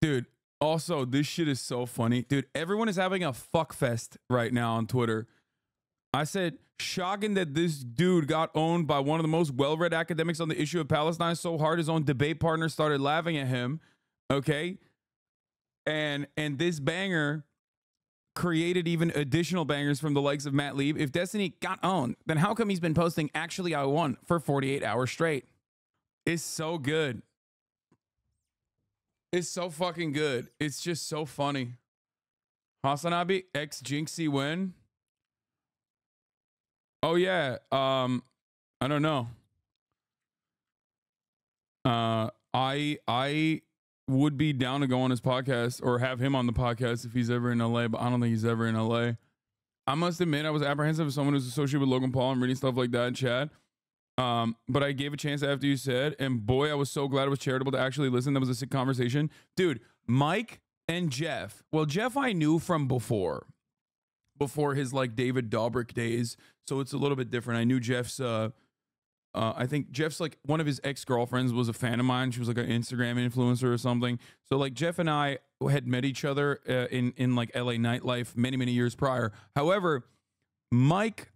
Dude, also, this shit is so funny. Dude, everyone is having a fuck fest right now on Twitter. I said, shocking that this dude got owned by one of the most well-read academics on the issue of Palestine so hard his own debate partner started laughing at him. Okay? And this banger created even additional bangers from the likes of Matt Lieb. If Destiny got owned, then how come he's been posting "Actually I Won" for 48 hours straight? It's so good. It's so fucking good. It's just so funny. HasanAbi, JYNXZI win. Oh yeah. I don't know. I would be down to go on his podcast or have him on the podcast if he's ever in LA, but I don't think he's ever in LA. I must admit I was apprehensive of someone who's associated with Logan Paul and reading stuff like that in chat. But I gave a chance after you said, and boy, I was so glad it was charitable to actually listen. That was a sick conversation. Dude, Mike and Jeff. Well, Jeff I knew from before his like David Dobrik days. So it's a little bit different. I knew Jeff's, I think Jeff's like one of his ex-girlfriends was a fan of mine. She was like an Instagram influencer or something. So like Jeff and I had met each other in like LA nightlife many, many years prior. However, Mike,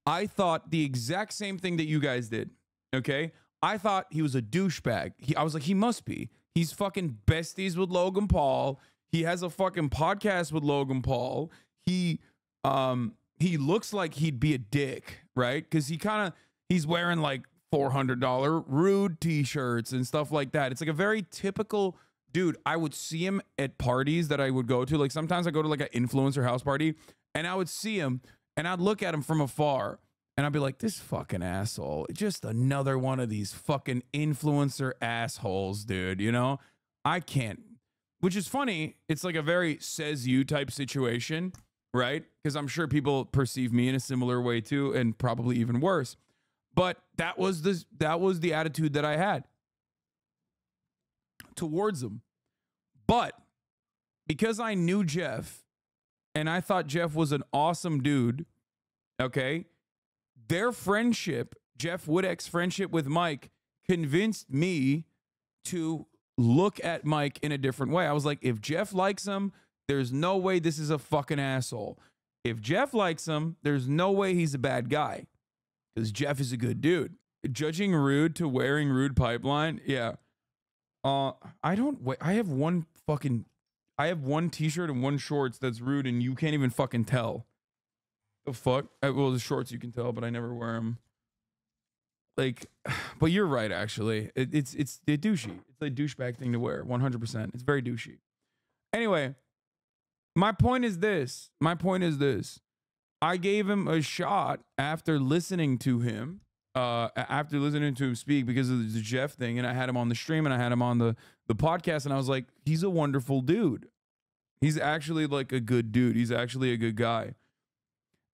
I thought the exact same thing that you guys did. Okay. I thought he was a douchebag. I was like, he must be. He's fucking besties with Logan Paul. He has a fucking podcast with Logan Paul. He looks like he'd be a dick, right? Because he's wearing like $400 Rude t-shirts and stuff like that. It's like a very typical dude. I would see him at parties that I would go to. Like sometimes I go to like an influencer house party and I would see him and I'd look at him from afar and I'd be like, this fucking asshole, just another one of these fucking influencer assholes, dude. You know, I can't, which is funny. It's like a very says you type situation, right? Because I'm sure people perceive me in a similar way too, and probably even worse. But that was the attitude that I had towards him. But because I knew Jeff and I thought Jeff was an awesome dude, okay, their friendship, Jeff Woodek's friendship with Mike, convinced me to look at Mike in a different way. I was like, if Jeff likes him, there's no way this is a fucking asshole. If Jeff likes him, there's no way he's a bad guy. Because Jeff is a good dude. Judging Rude to wearing Rude pipeline, yeah. I have one t-shirt and one shorts that's Rude, and you can't even fucking tell. The fuck? Well, the shorts you can tell, but I never wear them. Like, but you're right, actually. It's douchey. It's a douchebag thing to wear, 100%. It's very douchey. Anyway, my point is this. I gave him a shot after listening to him, speak because of the Jeff thing, and I had him on the stream and I had him on the podcast, and I was like, he's a wonderful dude. He's actually like a good dude. He's actually a good guy.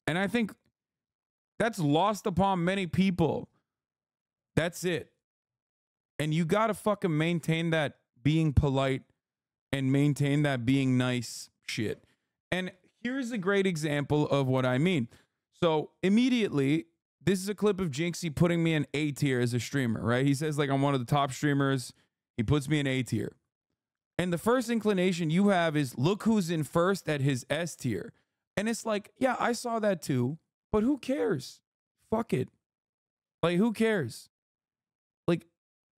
And I think that's lost upon many people. That's it. And you got to fucking maintain that being polite and maintain that being nice shit. And here's a great example of what I mean. So immediately, this is a clip of JYNXZI putting me in A tier as a streamer, right? He says like I'm one of the top streamers. He puts me in A tier. And the first inclination you have is look who's in first at his S tier. And it's like, yeah, I saw that too, but who cares? Fuck it. Like, who cares? Like,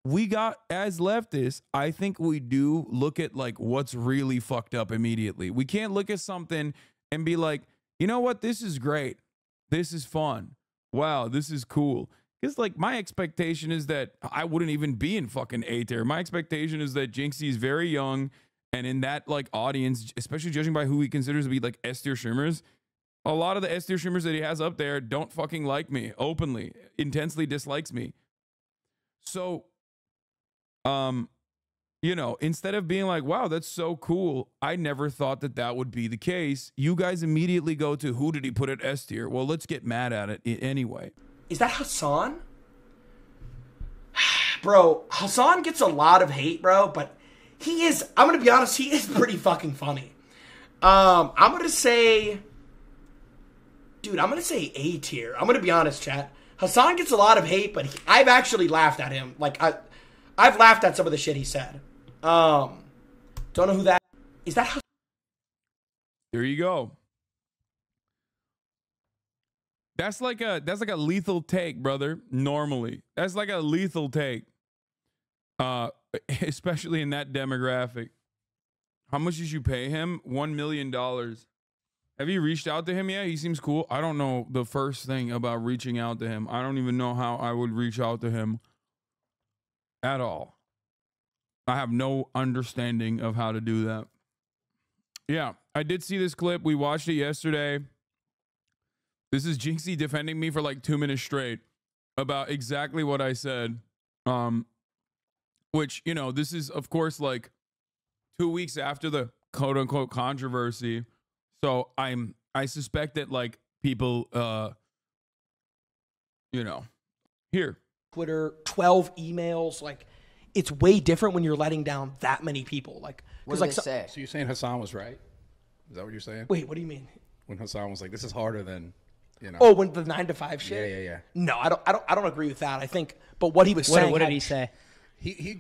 we got, as leftists, I think we do look at like what's really fucked up immediately. We can't look at something and be like, you know what? This is great. This is fun. Wow, this is cool. Because like my expectation is that I wouldn't even be in fucking A tier. My expectation is that JYNXZI is very young, and in that like audience, especially judging by who he considers to be like S tier streamers, a lot of the S tier streamers that he has up there don't fucking like me openly, intensely dislikes me. So, you know, instead of being like, wow, that's so cool, I never thought that that would be the case. You guys immediately go to who did he put at S tier? Well, let's get mad at it anyway. Is that Hasan? Bro, Hasan gets a lot of hate, bro, but he is, I'm going to be honest, he is pretty fucking funny. I'm going to say, dude, I'm going to say A tier. I'm going to be honest, chat. Hasan gets a lot of hate, but I've actually laughed at him. Like, I've laughed at some of the shit he said. To Don't know who that is. That how? There you go. That's like a lethal take, brother. Normally, that's like a lethal take. Especially in that demographic. How much did you pay him? $1 million. Have you reached out to him yet? He seems cool. I don't know the first thing about reaching out to him. I don't even know how I would reach out to him at all. I have no understanding of how to do that. Yeah, I did see this clip. We watched it yesterday. This is JYNXZI defending me for like 2 minutes straight about exactly what I said. Which, you know, this is, of course, like 2 weeks after the quote unquote controversy. So I suspect that like people, you know, here. Twitter, 12 emails. Like, it's way different when you're letting down that many people. Like, what did like they say? So you're saying Hasan was right? Is that what you're saying? Wait, what do you mean? When Hasan was like, "This is harder than," you know. Oh, when the 9 to 5 shit. Yeah. No, I don't agree with that. I think, but what he was saying. What did he say?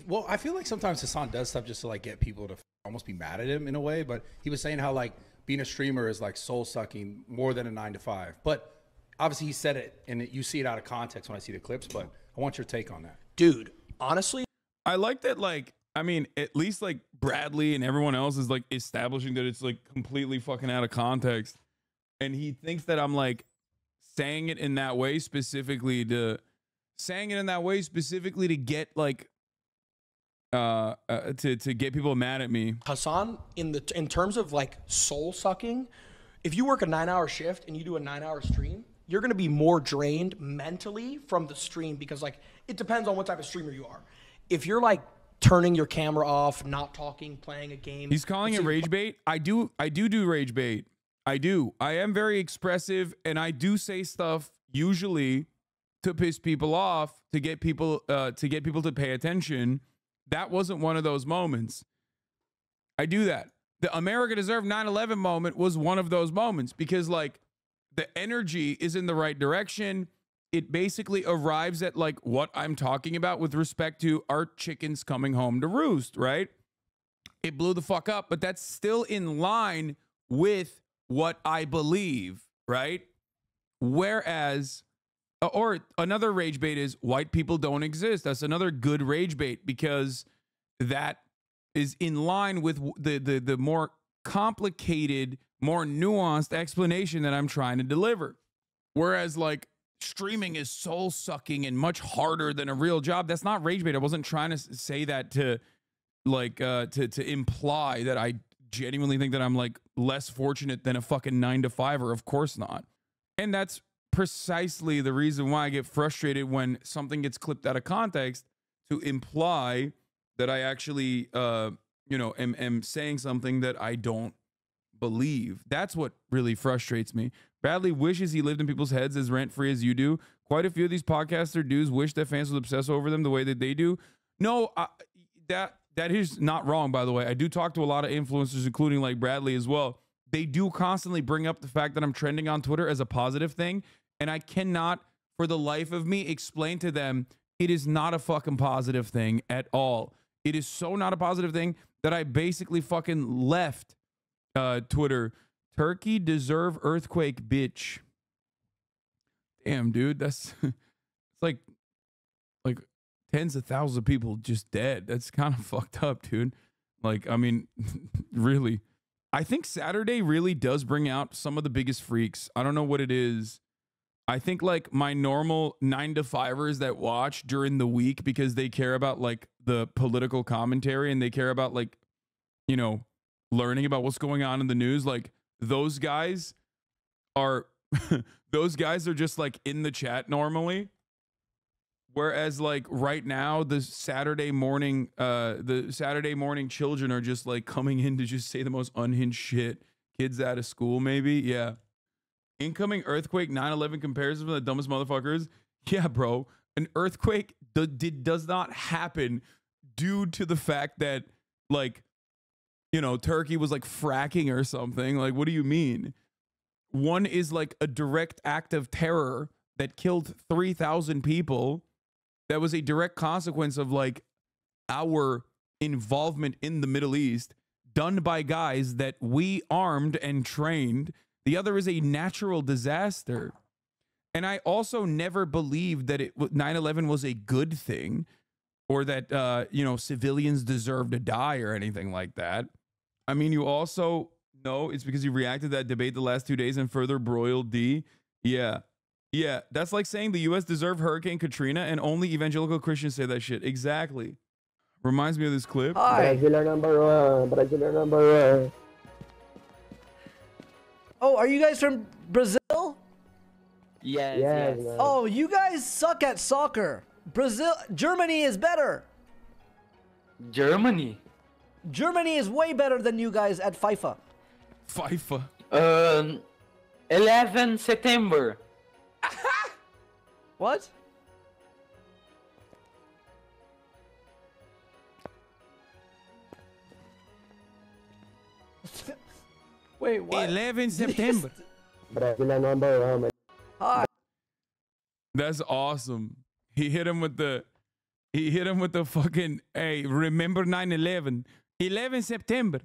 Well, I feel like sometimes Hasan does stuff just to like get people to almost be mad at him in a way. But he was saying how like being a streamer is like soul sucking more than a 9 to 5. But obviously he said it, and you see it out of context when I see the clips. But I want your take on that, dude. Honestly, I like that. Like, I mean, at least like Bradley and everyone else is like establishing that it's like completely fucking out of context, and he thinks that I'm like saying it in that way specifically to get like to get people mad at me. Hasan, in terms of like soul sucking, if you work a 9-hour shift and you do a 9-hour stream, you're gonna be more drained mentally from the stream because like it depends on what type of streamer you are. If you're like turning your camera off, not talking, playing a game. He's calling it rage bait. I do rage bait. I do. I am very expressive, and I do say stuff usually to piss people off, to get people to pay attention. That wasn't one of those moments. I do that. The America Deserved 9/11 moment was one of those moments because like the energy is in the right direction. It basically arrives at like what I'm talking about with respect to our chickens coming home to roost, right? It blew the fuck up, but that's still in line with what I believe, right? Whereas, or another rage bait is white people don't exist. That's another good rage bait because that is in line with the more complicated, more nuanced explanation that I'm trying to deliver. Whereas like streaming is soul sucking and much harder than a real job. That's not rage bait. I wasn't trying to say that to like to imply that I genuinely think that I'm like less fortunate than a fucking 9-to-5er. Of course not. And that's precisely the reason why I get frustrated when something gets clipped out of context to imply that I actually am saying something that I don't believe. That's what really frustrates me. Bradley wishes he lived in people's heads as rent-free as you do. Quite a few of these podcaster dudes wish that fans would obsess over them the way that they do. No, that is not wrong, by the way. I do talk to a lot of influencers, including like Bradley as well. They do constantly bring up the fact that I'm trending on Twitter as a positive thing, and I cannot, for the life of me, explain to them it is not a fucking positive thing at all. It is so not a positive thing that I basically fucking left Twitter. Turkey deserve earthquake, bitch. Damn, dude, that's it's like tens of thousands of people just dead. That's kind of fucked up, dude. Like, I mean, really. I think Saturday really does bring out some of the biggest freaks. I don't know what it is. I think like my normal 9-to-5ers that watch during the week because they care about like the political commentary and they care about like, you know, learning about what's going on in the news. Like those guys are just like in the chat normally. Whereas like right now, the Saturday morning children are just like coming in to just say the most unhinged shit. Kids out of school, maybe. Yeah. Incoming earthquake 9/11 comparison from the dumbest motherfuckers. Yeah, bro. An earthquake does not happen due to the fact that like, you know, Turkey was like fracking or something. Like, what do you mean? One is like a direct act of terror that killed 3,000 people. That was a direct consequence of like our involvement in the Middle East. done by guys that we armed and trained. The other is a natural disaster. And I also never believed that 9/11 was a good thing, or that, you know, civilians deserve to die or anything like that. I mean, you also know it's because you reacted to that debate the last 2 days and further broiled D. Yeah. Yeah. That's like saying the U.S. deserved Hurricane Katrina and only evangelical Christians say that shit. Exactly. Reminds me of this clip. Hi. Brazil number one. Brazil number one. Oh, are you guys from Brazil? Yes, Yes, yes. man. Oh, you guys suck at soccer. Germany is better. Germany. Germany is way better than you guys at FIFA. FIFA. 11 September. What? Wait, what? 11 September. Brazil number one. Man. Hi. That's awesome. He hit him with the fucking, hey, remember 9/11? 11 September.